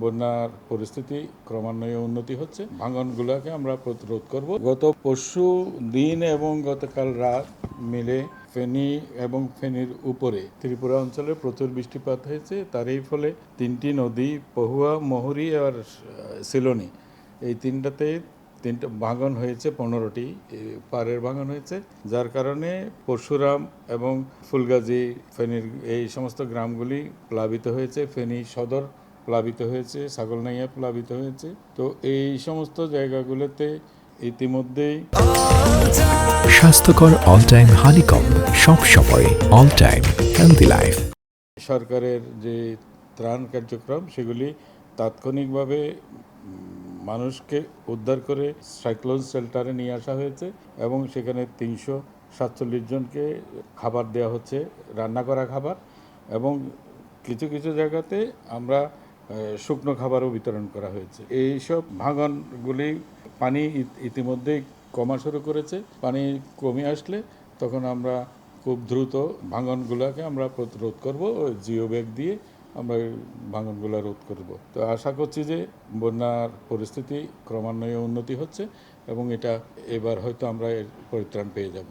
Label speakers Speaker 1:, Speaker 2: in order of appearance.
Speaker 1: বন্যার পরিস্থিতি ক্রমান্বয়ে উন্নতি হচ্ছে। ভাঙনগুলোকে আমরা প্রতিরোধ করব। গত পরশু দিন এবং গতকাল রাত মিলে ফেনী এবং ফেনীর উপরে ত্রিপুরা অঞ্চলে প্রচুর বৃষ্টিপাত হয়েছে। তারই ফলে তিনটি নদী পহুয়া, মহুরী আর সিলোনি, এই তিনটা ভাঙন হয়েছে, 15টি পাড়ের ভাঙন হয়েছে, যার কারণে পরশুরাম এবং ফুলগাজী, ফেনীর এই সমস্ত গ্রামগুলি প্লাবিত হয়েছে। ফেনী সদর প্লাবিত হয়েছে, ছাগলনাইয়া প্লাবিত হয়েছে। তো এই সমস্ত জায়গাগুলোতে ইতিমধ্যেই
Speaker 2: স্বাস্থ্যকর অল টাইম হানিকম, সব সময় অল টাইম হেলদি লাইফ।
Speaker 1: সরকারের যে ত্রাণ কার্যক্রম সেগুলি তাৎক্ষণিকভাবে মানুষকে উদ্ধার করে সাইক্লোন শেল্টারে নিয়ে আসা হয়েছে এবং সেখানে 347 জনকে খাবার দেওয়া হচ্ছে, রান্না করা খাবার, এবং কিছু কিছু জায়গাতে আমরা শুকনো খাবারও বিতরণ করা হয়েছে। এইসব ভাঙনগুলি পানি ইতিমধ্যেই কমা শুরু করেছে। পানি কমে আসলে তখন আমরা খুব দ্রুত ভাঙনগুলোকে আমরা প্রতিরোধ করব, ওই জিও ব্যাগ দিয়ে আমরা ভাঙনগুলো রোধ করব। তো আশা করছি যে বন্যার পরিস্থিতি ক্রমান্বয়ে উন্নতি হচ্ছে এবং এটা এবার হয়তো আমরা এর পরিত্রাণ পেয়ে যাব।